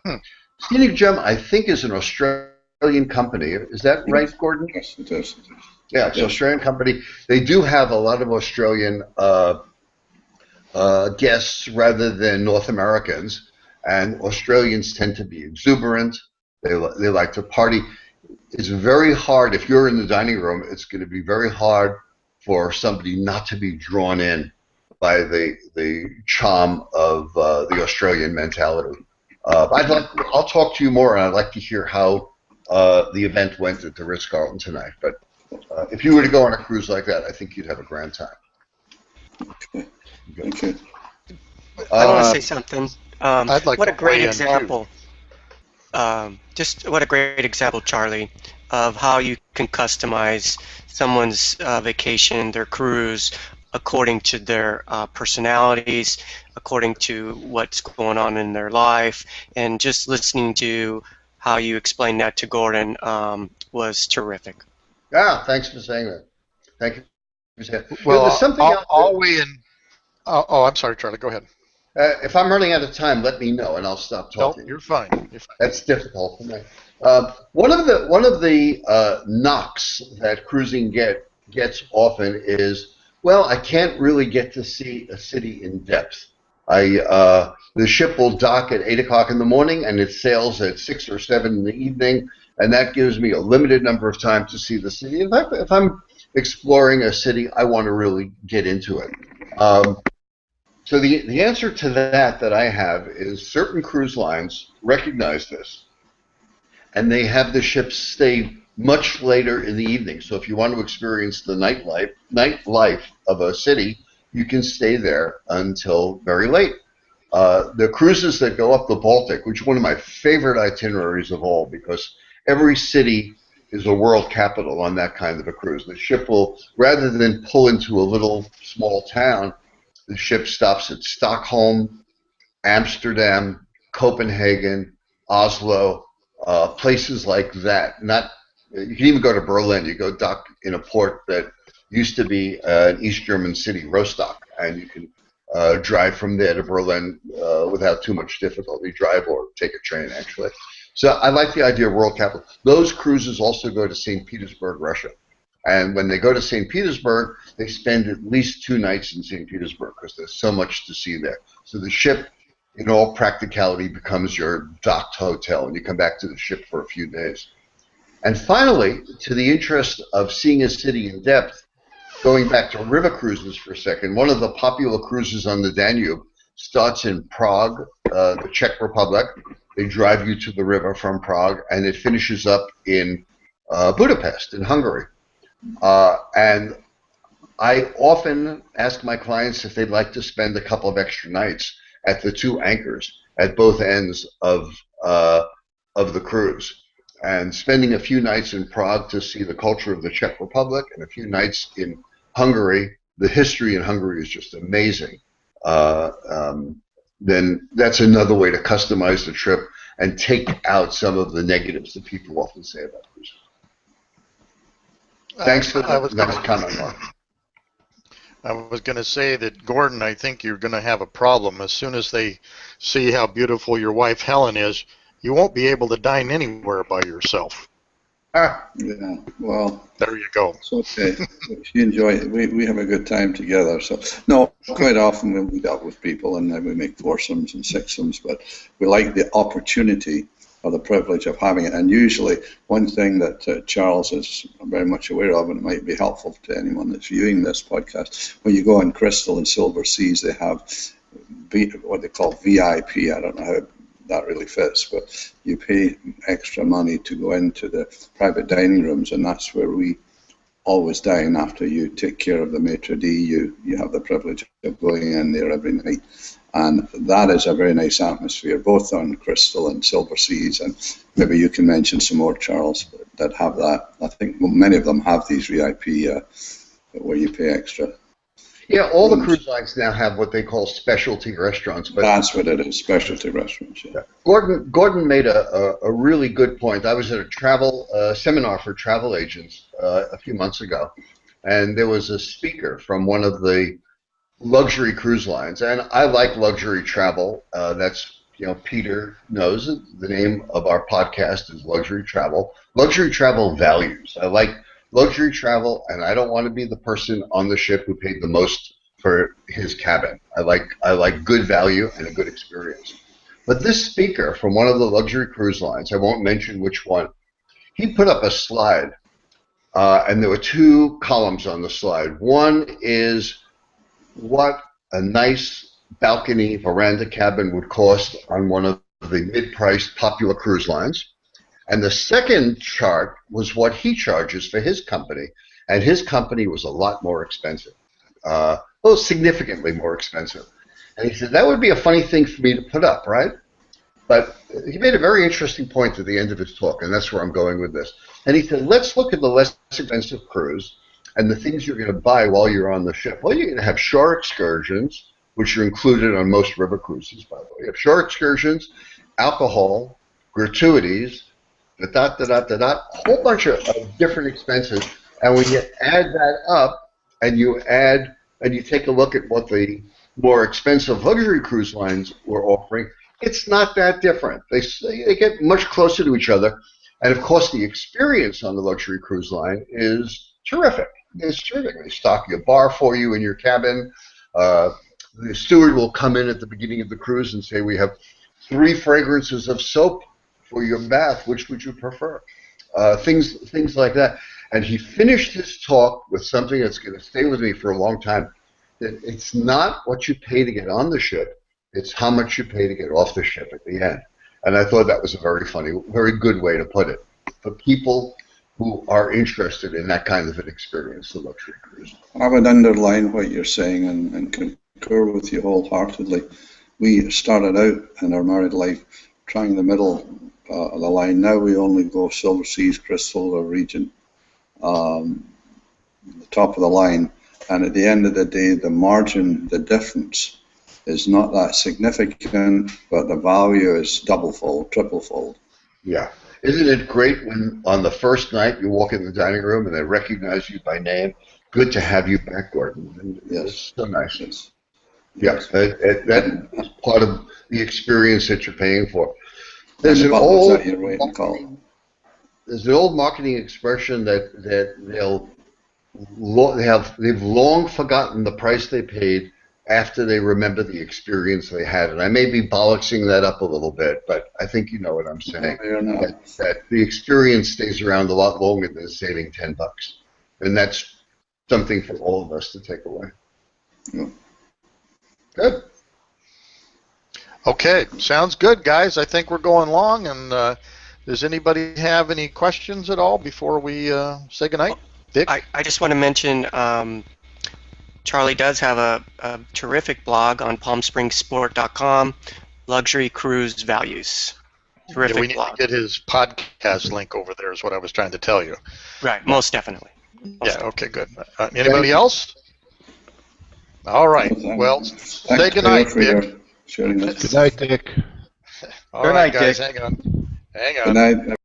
Scenic Gem, I think, is an Australian company. Is that right, Gordon? Yes, it is. Yeah, it's an Australian company. They do have a lot of Australian guests rather than North Americans, and Australians tend to be exuberant. They like to party. It's very hard, if you're in the dining room, it's going to be very hard for somebody not to be drawn in by the charm of the Australian mentality. I'll talk to you more, and I'd like to hear how the event went at the Ritz-Carlton tonight. But if you were to go on a cruise like that, I think you'd have a grand time. Okay. Thank you. I want to say something. I'd like what a to great weigh in, example. Just what a great example, Charlie, of how you can customize someone's vacation, their cruise, according to their personalities, according to what's going on in their life, and just listening to how you explained that to Gordon was terrific. Yeah, thanks for saying that. Thank you for saying that. Well, there's something else. I'll weigh in. Oh, I'm sorry, Charlie. Go ahead. If I'm running out of time, let me know, and I'll stop talking. No, you're fine. You're fine. That's difficult for me. One of the knocks that cruising gets often is, well, I can't really get to see a city in depth. The ship will dock at 8 o'clock in the morning, and it sails at 6 or 7 in the evening, and that gives me a limited number of time to see the city. In fact, if I'm exploring a city, I want to really get into it. So the answer to that I have is certain cruise lines recognize this, and they have the ships stay much later in the evening. So if you want to experience the nightlife of a city, you can stay there until very late. The cruises that go up the Baltic, which is one of my favorite itineraries of all, because every city is a world capital on that kind of a cruise. The ship will, rather than pull into a little small town, the ship stops at Stockholm, Amsterdam, Copenhagen, Oslo, places like that. You can even go to Berlin. You go dock in a port that used to be an East German city, Rostock, and you can drive from there to Berlin without too much difficulty. Drive or take a train, actually. So I like the idea of world capital. Those cruises also go to St. Petersburg, Russia. And when they go to St. Petersburg, they spend at least 2 nights in St. Petersburg because there's so much to see there. So the ship, in all practicality, becomes your docked hotel, and you come back to the ship for a few days. And finally, to the interest of seeing a city in depth, going back to river cruises for a second, one of the popular cruises on the Danube starts in Prague, the Czech Republic. They drive you to the river from Prague, and it finishes up in Budapest in Hungary. And I often ask my clients if they'd like to spend a couple of extra nights at the 2 anchors at both ends of the cruise. And spending a few nights in Prague to see the culture of the Czech Republic and a few nights in Hungary, the history in Hungary is just amazing. Then that's another way to customize the trip and take out some of the negatives that people often say about cruising. Thanks for that comment, Mark. I was going to say that, Gordon, I think you're going to have a problem. As soon as they see how beautiful your wife Helen is, you won't be able to dine anywhere by yourself. Yeah, well, there you go. It's okay. If you enjoy it, we have a good time together. So, no, quite often we'll meet up with people and then we make foursomes and sixsomes, but we like the opportunity or the privilege of having it. And usually, one thing that Charles is very much aware of, and it might be helpful to anyone that's viewing this podcast, when you go on Crystal and Silver Seas, they have what they call VIP. I don't know how that really fits, but you pay extra money to go into the private dining rooms, and that's where we always dine after you take care of the maitre d'. You have the privilege of going in there every night. And that is a very nice atmosphere, both on Crystal and Silver Seas. And maybe you can mention some more, Charles, that have that. I think many of them have these VIP where you pay extra. Yeah, all the cruise lines now have what they call specialty restaurants. But that's what it is, specialty restaurants. Yeah. Gordon made a really good point. I was at a travel seminar for travel agents a few months ago, and there was a speaker from one of the luxury cruise lines, and I like luxury travel. That's Peter knows the name of our podcast is Luxury Travel. Luxury Travel values. I like luxury travel, and I don't want to be the person on the ship who paid the most for his cabin. I like good value and a good experience. But this speaker from one of the luxury cruise lines, I won't mention which one, he put up a slide, and there were two columns on the slide. One is what a nice balcony veranda cabin would cost on one of the mid-priced popular cruise lines. And the second chart was what he charges for his company. And his company was a lot more expensive, well, significantly more expensive. And he said, that would be a funny thing for me to put up, right? But he made a very interesting point at the end of his talk, and that's where I'm going with this. And he said, let's look at the less expensive cruise and the things you're going to buy while you're on the ship. Well, you're going to have shore excursions, which are included on most river cruises, by the way. You have shore excursions, alcohol, gratuities, a whole bunch of different expenses. And when you add that up and you take a look at what the more expensive luxury cruise lines were offering, it's not that different. They get much closer to each other. And, of course, the experience on the luxury cruise line is terrific. It's terrific. They stock your bar for you in your cabin. The steward will come in at the beginning of the cruise and say, we have 3 fragrances of soap for your bath. Which would you prefer? Things like that. And he finished his talk with something that's going to stay with me for a long time. That it's not what you pay to get on the ship. It's how much you pay to get off the ship at the end. And I thought that was a very funny, very good way to put it. For people who are interested in that kind of an experience, the luxury cruise. I would underline what you're saying and concur with you wholeheartedly. We started out in our married life trying the middle of the line. Now we only go Silver Seas, Crystal, or Regent, the top of the line. And at the end of the day, the margin, the difference, is not that significant, but the value is double-fold, triple-fold. Yeah. Isn't it great when on the first night you walk in the dining room and they recognize you by name? Good to have you back, Gordon. And Yes. It's so nice. Yes. Yes, that is part of the experience that you're paying for. And There's the an butlers old that you're waiting to call. there's an old marketing expression that they've long forgotten the price they paid after they remember the experience they had. And I may be bollocksing that up a little bit, but I think you know what I'm saying. That the experience stays around a lot longer than saving $10. And that's something for all of us to take away. Yeah. Good. Okay, sounds good, guys. I think we're going long. And does anybody have any questions at all before we say goodnight? Dick? I just want to mention Charlie does have a terrific blog on palmspringsport.com, Luxury Cruise Values. Terrific we need blog. to get his podcast link over there is what I was trying to tell you. Right, most definitely. Yeah, okay, good. Anybody else? All right. Well, say goodnight, Dick. Good night, Dick. All Good right, night, guys, Dick. hang on. Hang on. Good night.